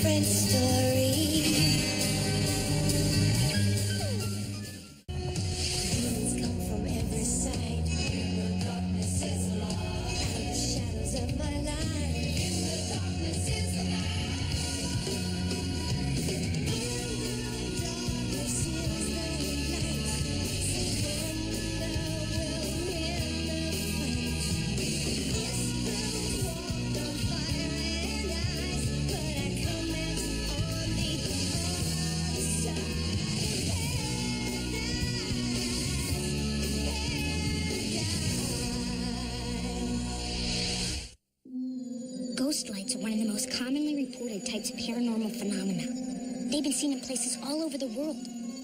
different story. Demons come from every side. The darkness is the light. The shadows of my life. In the darkness is the light. Ghost lights are one of the most commonly reported types of paranormal phenomena. They've been seen in places all over the world,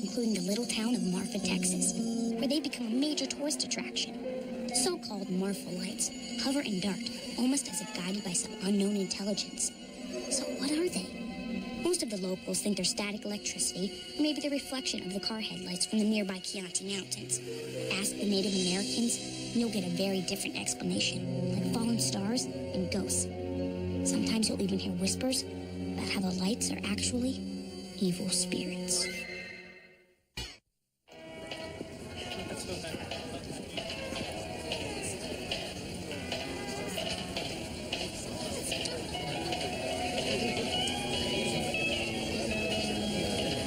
including the little town of Marfa, Texas, where they become a major tourist attraction. So-called Marfa lights hover and dart, almost as if guided by some unknown intelligence. So what are they? Most of the locals think they're static electricity, or maybe the reflection of the car headlights from the nearby Chianti Mountains. Ask the Native Americans, and you'll get a very different explanation, like fallen stars and ghosts. Sometimes you'll even hear whispers about how the lights are actually evil spirits.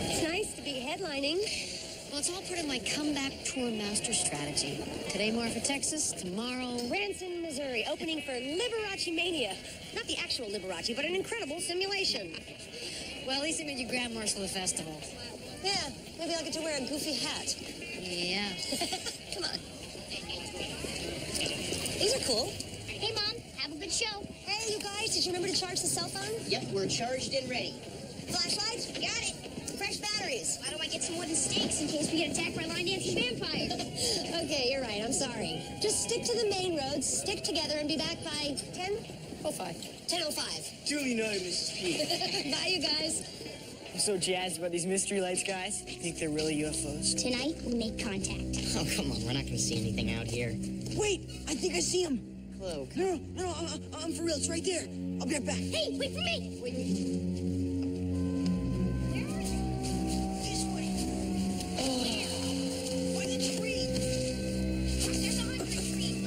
It's nice to be headlining. Well, it's all part of my comeback tour master strategy. Today, Marfa, Texas. Tomorrow, Branson, Missouri, opening for Liberace Mania. Not the actual Liberace, but an incredible simulation. well, at least it made you Grand Marshal of the festival. Yeah, maybe I'll get to wear a goofy hat. Yeah. Come on. These are cool. Hey, Mom, have a good show. Hey, you guys, did you remember to charge the cell phone? Yep, we're charged and ready. Flashlights? Got it. Fresh batteries. Why don't I get some wooden stakes in case we get attacked by line dancing vampires? Okay, you're right. I'm sorry. Just stick to the main roads, stick together, and be back by 10:05. 10:05. Duly noted, Mrs. P. Bye, you guys. I'm so jazzed about these mystery lights, guys. I think they're really UFOs. Tonight, we make contact. Oh, come on. We're not going to see anything out here. Wait, I think I see him. Chloe. No, I'm for real. It's right there. I'll be right back. Hey, wait for me! Wait. This way. Oh. By the tree. There's a hundred trees.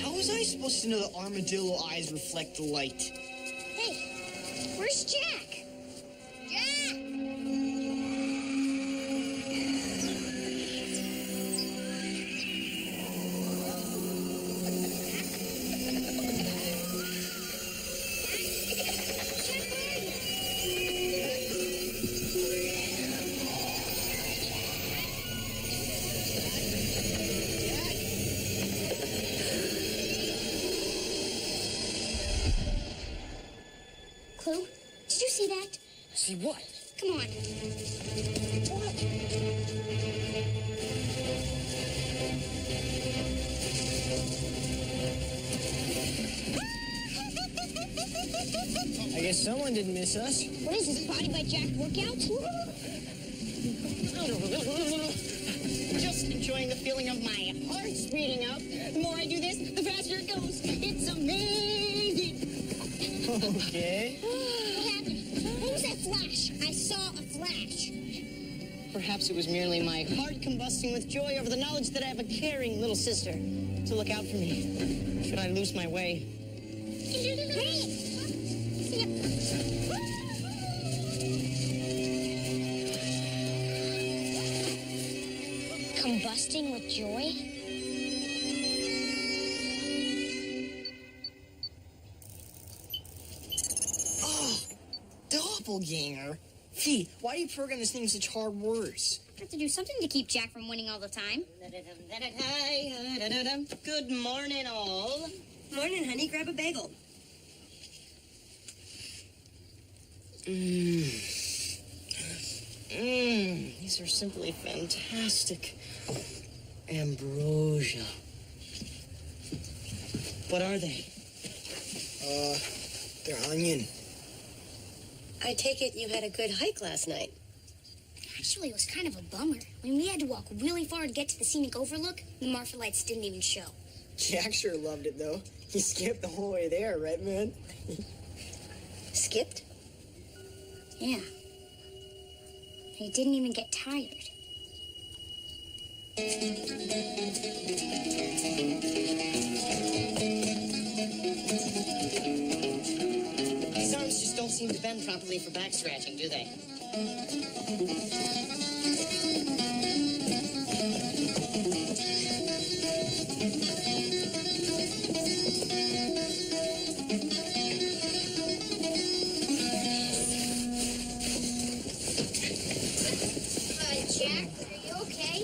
How was I supposed to know the armadillo eyes reflect the light? Hey, where's Jack? Jack! Clue, did you see that? See what? Come on. I guess someone didn't miss us. What is this, Body by Jack workout? Just enjoying the feeling of my heart speeding up. The more I do this, the faster it goes. It's amazing. Okay. What happened? What was that flash? I saw a flash. Perhaps it was merely my heart combusting with joy over the knowledge that I have a caring little sister to look out for me. Should I lose my way? Hey! Combusting with joy? Oh, doppelganger. Fee, why do you program this thing with such hard words? Have to do something to keep Jack from winning all the time. Good morning, all. Morning, honey. Grab a bagel. These are simply fantastic. Ambrosia. What are they? They're onion. I take it you had a good hike last night. Actually, it was kind of a bummer. When we had to walk really far to get to the scenic overlook, the Marfa lights didn't even show. Jack sure loved it, though. He skipped the whole way there, right, man? Skipped? Yeah. He didn't even get tired. These arms just don't seem to bend properly for back scratching, do they? Jack, are you okay?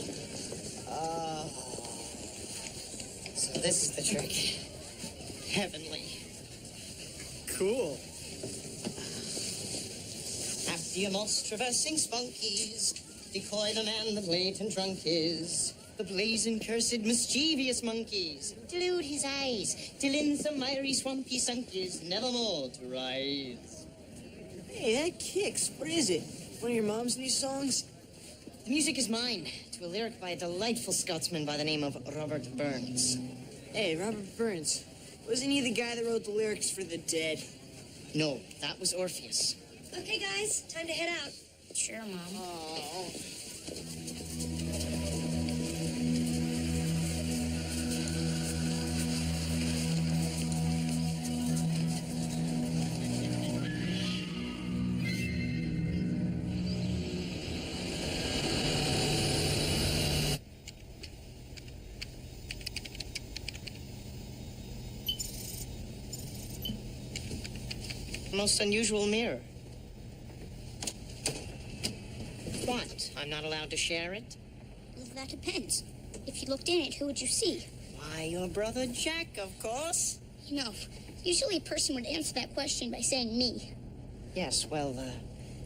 So this is the trick. Heavenly. Cool. After your most traversing spunkies, decoy the man that latent drunk is. The blazing, cursed, mischievous monkeys delude his eyes, till in some miry, swampy sunkies, nevermore to rise. Hey, that kicks. What is it? One of your mom's new songs? The music is mine, to a lyric by a delightful Scotsman by the name of Robert Burns. Hey, Robert Burns. Wasn't he the guy that wrote the lyrics for The Dead? No, that was Orpheus. Okay, guys. Time to head out. Sure, Mom. Oh. Most unusual mirror. What? I'm not allowed to share it? Well, that depends. If you looked in it, who would you see? Why, your brother Jack, of course. You know, usually a person would answer that question by saying me. Yes, well,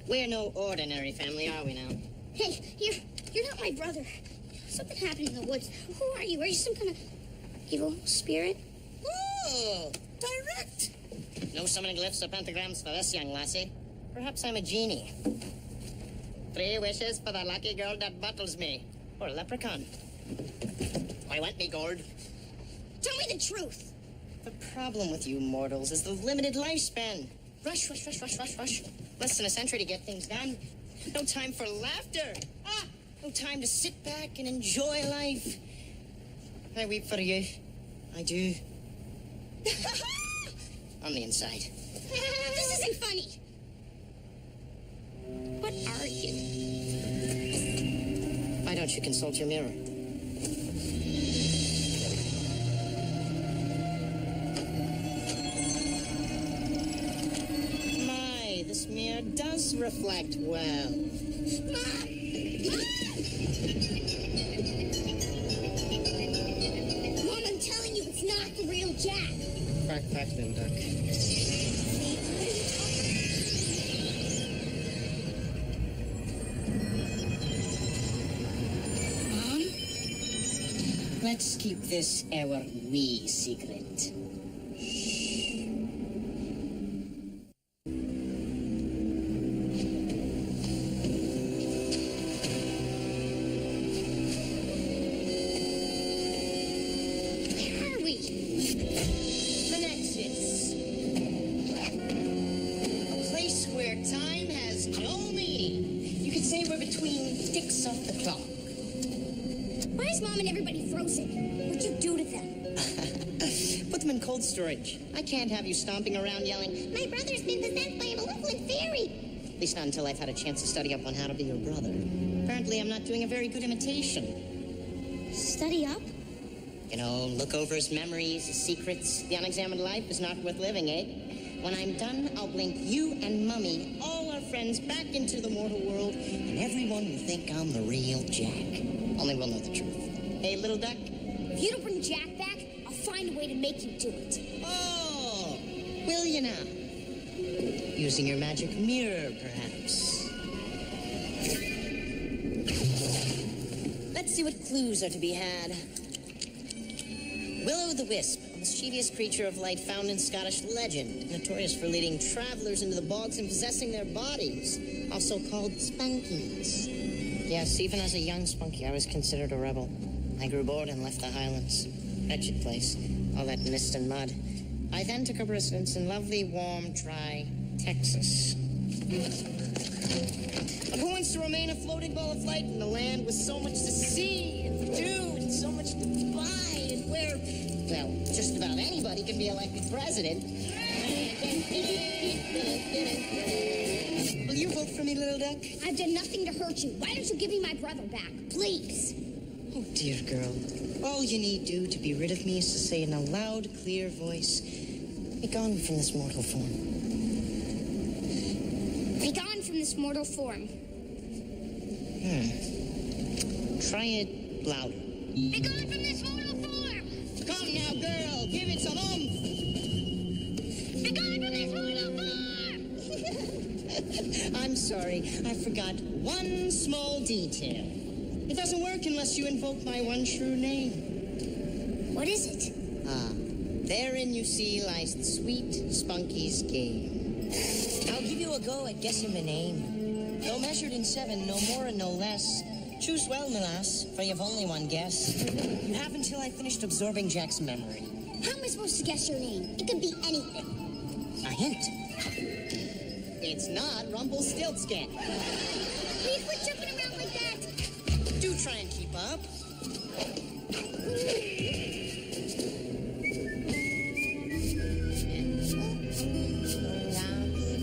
we're no ordinary family, are we now? Hey, you're not my brother. Something happened in the woods. Who are you? Are you some kind of evil spirit? Oh, direct. No summoning glyphs or pentagrams for this young lassie. Perhaps I'm a genie. 3 wishes for the lucky girl that bottles me. Or a leprechaun. I want me gourd. Tell me the truth. The problem with you mortals is the limited lifespan. Rush, rush, rush, rush, rush, rush. Less than a century to get things done. No time for laughter. No time to sit back and enjoy life. I weep for you. I do. On the inside. This isn't funny. What are you? Why don't you consult your mirror? My, this mirror does reflect well. Mom! Mom, I'm telling you, it's not the real Jack. Crack, crack, then, duck. Mom? Let's keep this our wee secret. Where are we? Menexis. A place where time has no meaning. You could say we're between ticks off the clock. Why is Mom and everybody frozen? What'd you do to them? Put them in cold storage. I can't have you stomping around yelling, My brother's been possessed by a malevolent fairy. at least not until I've had a chance to study up on how to be your brother. Apparently, I'm not doing a very good imitation. Study up? You know, look over his memories, his secrets. The unexamined life is not worth living, eh? When I'm done, I'll blink you and Mummy, all our friends back into the mortal world, and everyone will think I'm the real Jack. Only we'll know the truth. Hey, little duck? If you don't bring Jack back, I'll find a way to make you do it. Oh, will you now? Using your magic mirror, perhaps. Let's see what clues are to be had. Willow the Wisp, a mischievous creature of light found in Scottish legend, notorious for leading travelers into the bogs and possessing their bodies, also called spunkies. Yes, even as a young spunky, I was considered a rebel. I grew bored and left the Highlands. Wretched place, all that mist and mud. I then took up residence in lovely, warm, dry Texas. But who wants to remain a floating ball of light in the land with so much to see and to do and so much to buy and where, well, just about anybody can be elected president? Will you vote for me, little duck? I've done nothing to hurt you. Why don't you give me my brother back, please? Oh, dear girl. All you need do to be rid of me is to say in a loud, clear voice, be gone from this mortal form. Be gone from this mortal form. Try it louder. Be gone from this mortal form! Come now, girl. Give it some oomph. Be gone from this mortal form! I'm sorry. I forgot one small detail. It doesn't work unless you invoke my one true name. What is it? Therein, you see, lies the sweet Spunky's game. I'll give you a go at guessing the name. Though measured in 7, no more and no less. Choose well, my lass, for you've only one guess. You have until I finished absorbing Jack's memory. How am I supposed to guess your name? It could be anything. A hint. It's not Rumpelstiltskin. Will you quit jumping around like that? Do try and keep up.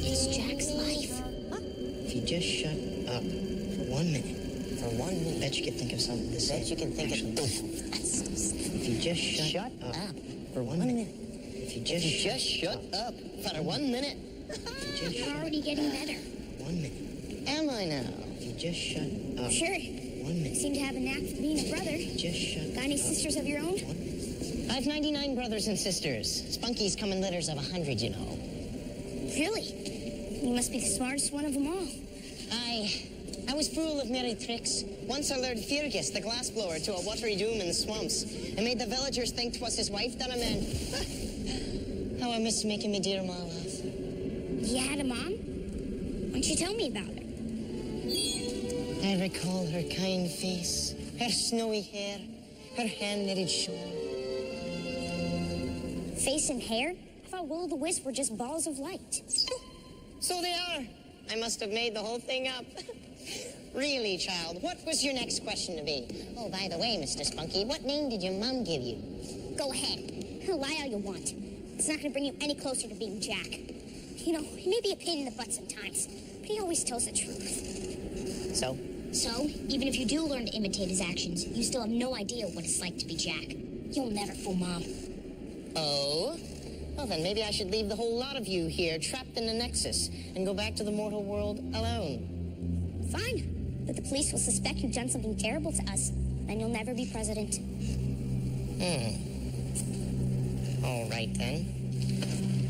It's Jack's life. If you just shut up for 1 minute. For 1 minute. Bet you can think of something to say. Bet you can think of... If you just shut up for 1 minute. If you just shut up for 1 minute. You're already getting better. 1 minute. Am I now? If you just shut up. Sure. 1 minute. Seem to have a knack for being a brother. Just shut Got any sisters of your own? 1 minute. I've 99 brothers and sisters. Spunkies come in litters of 100, you know. Really? You must be the smartest one of them all. I was full of merry tricks. Once I lured Fergus, the glassblower, to a watery doom in the swamps, and made the villagers think 'twas his wife that I meant. How I miss making me dear ma laugh. You had a mom? Why don't you tell me about her? I recall her kind face, her snowy hair, her hand-knitted shawl. Face and hair? I thought Will-o'-the-Wisp were just balls of light. So they are. I must have made the whole thing up. Really, child, what was your next question to be? Oh, by the way, Mr. Spunky, what name did your mom give you? Go ahead. Lie all you want. It's not going to bring you any closer to being Jack. You know, he may be a pain in the butt sometimes, but he always tells the truth. So? So, even if you do learn to imitate his actions, you still have no idea what it's like to be Jack. You'll never fool Mom. Oh? Well, then maybe I should leave the whole lot of you here trapped in the Nexus and go back to the mortal world alone. Fine. But the police will suspect you've done something terrible to us, and you'll never be president. All right, then.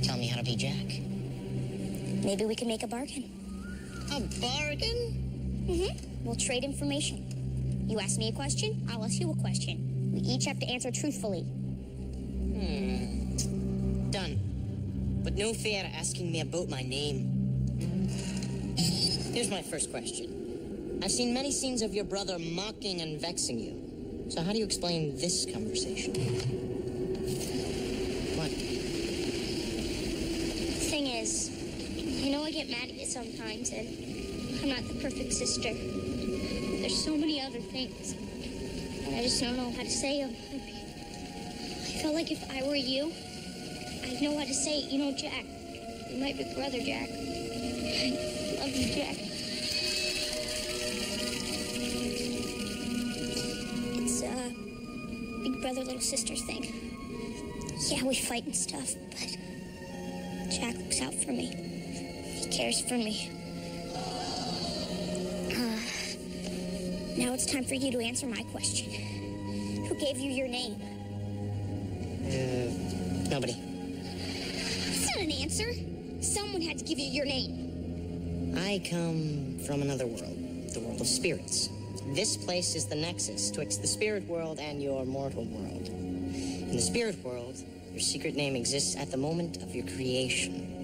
Tell me how to be Jack. Maybe we can make a bargain. A bargain? We'll trade information. You ask me a question, I'll ask you a question. We each have to answer truthfully. Done. But no fair asking me about my name. Here's my first question. I've seen many scenes of your brother mocking and vexing you. So how do you explain this conversation? What? Thing is, I know I get mad at you sometimes, and I'm not the perfect sister. There's so many other things, and I just don't know how to say them. I feel like if I were you, I'd know how to say it. You know, Jack, you're my big brother, Jack. I love you, Jack. It's a big brother, little sister thing. Yeah, we fight and stuff, but Jack looks out for me. He cares for me. Now it's time for you to answer my question. Who gave you your name? Nobody. That's not an answer. Someone had to give you your name. I come from another world, the world of spirits. This place is the nexus twixt the spirit world and your mortal world. In the spirit world, your secret name exists at the moment of your creation.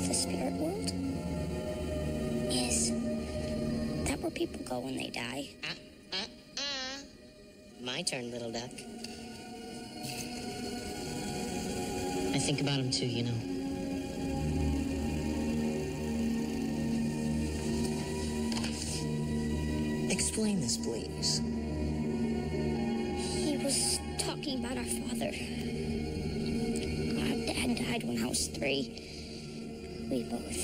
The spirit world? Is that where people go when they die? My turn, little duck. I think about him too, you know. Explain this, please. He was talking about our father. Our dad died when I was 3. We miss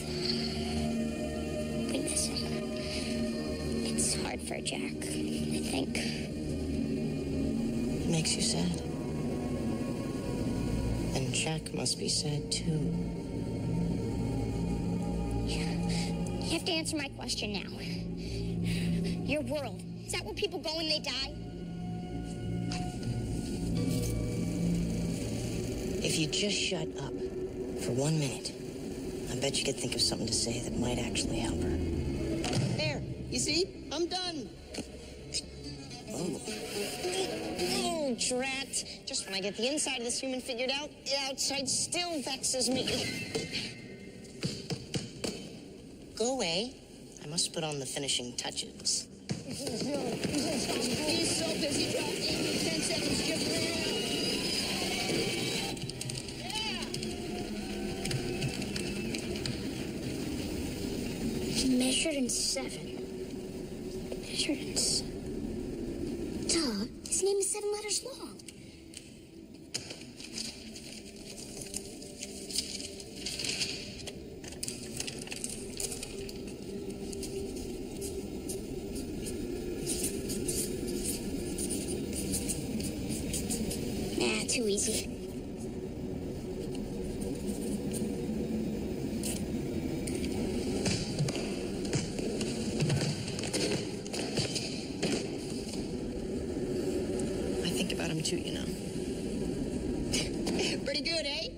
him. It's hard for Jack, I think. It makes you sad. And Jack must be sad too. You have to answer my question now. Your world, is that where people go when they die? If you just shut up for 1 minute, I bet you could think of something to say that might actually help her. There, you see? I'm done. Oh, drat. Just when I get the inside of this human figured out, the outside still vexes me. Go away. I must put on the finishing touches. He's so busy talking. 10 seconds just ran out. Measured in 7. Measured in 7. Duh, his name is 7 letters long. Nah, too easy. Too, you know. Pretty good, eh?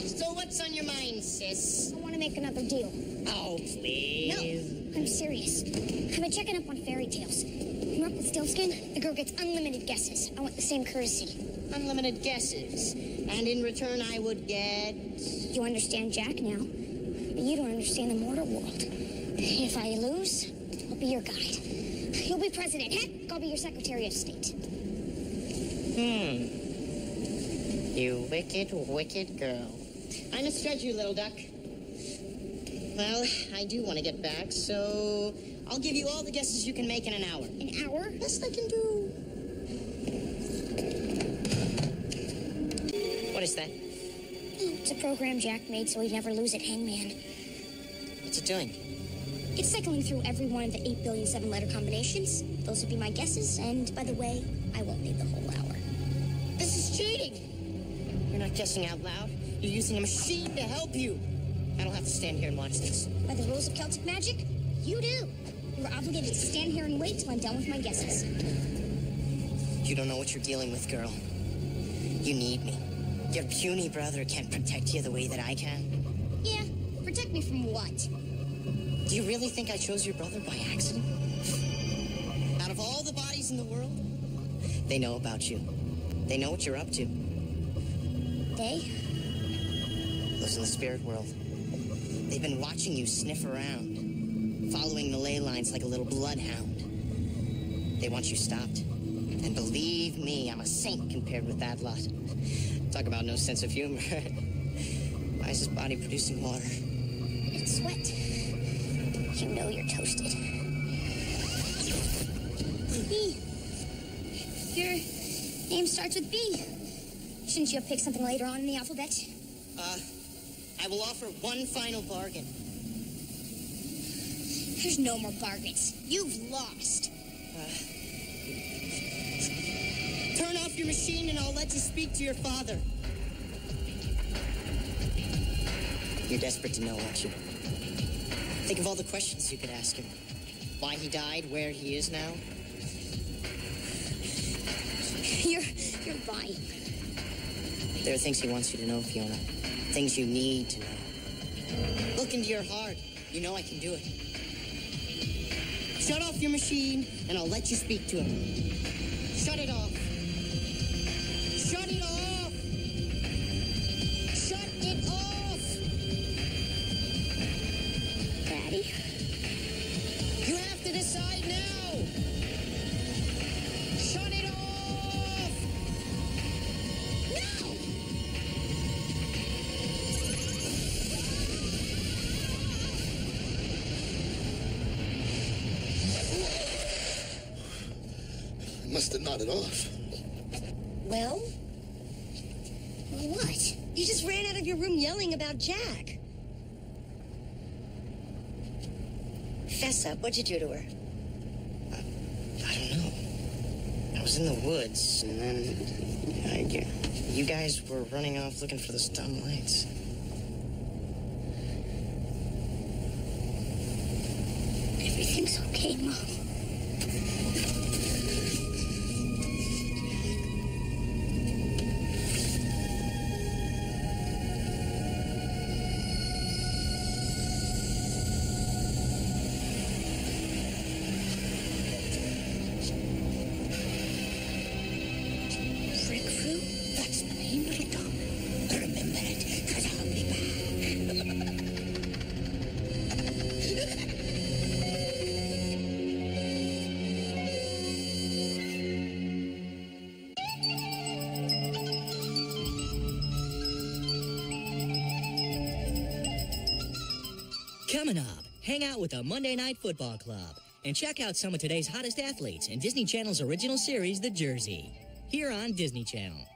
So what's on your mind, sis? I want to make another deal. Oh, please. No, I'm serious. I've been checking up on fairy tales. From up with Stillskin, the girl gets unlimited guesses. I want the same courtesy. Unlimited guesses. And in return, I would get... You understand Jack now, but you don't understand the mortal world. If I lose, I'll be your guide. You'll be president. Heck, I'll be your Secretary of State. You wicked, wicked girl. I misread you, little duck. Well, I do want to get back, so I'll give you all the guesses you can make in an hour. An hour? Best I can do. What is that? It's a program Jack made so he'd never lose at Hangman. What's it doing? It's cycling through every one of the 8 billion 7-letter combinations. Those would be my guesses, and by the way, I won't need the whole hour. This is cheating. You're not guessing out loud. You're using a machine to help you. I don't have to stand here and watch this. By the rules of Celtic magic, you do. You're obligated to stand here and wait till I'm done with my guesses. You don't know what you're dealing with, girl. You need me. Your puny brother can't protect you the way that I can. Yeah, protect me from what? Do you really think I chose your brother by accident? Out of all the bodies in the world, they know about you. They know what you're up to. They? Those in the spirit world. They've been watching you sniff around, following the ley lines like a little bloodhound. They want you stopped. And believe me, I'm a saint compared with that lot. Talk about no sense of humor. Why is his body producing water? It's sweat. You know you're toasted. B. Your name starts with B. Shouldn't you have picked something later on in the alphabet? I will offer one final bargain. There's no more bargains. You've lost. Turn off your machine and I'll let you speak to your father. You're desperate to know, aren't you? Think of all the questions you could ask him. Why he died, where he is now? You're right. There are things he wants you to know, Fiona. Things you need to know. Look into your heart. You know I can do it. Shut off your machine, and I'll let you speak to him. Shut it off. Shut it off! Shut it off! Daddy? You have to decide now! Shut it off! No! Must have nodded off. Well? What? You just ran out of your room yelling about Jack. Fess up. What'd you do to her? I don't know. I was in the woods, and then you guys were running off looking for those dumb lights. Everything's okay, Mom. That's my name, little Tom. Remember it, because I'll be Coming up, hang out with the Monday Night Football Club and check out some of today's hottest athletes in Disney Channel's original series, The Jersey, here on Disney Channel.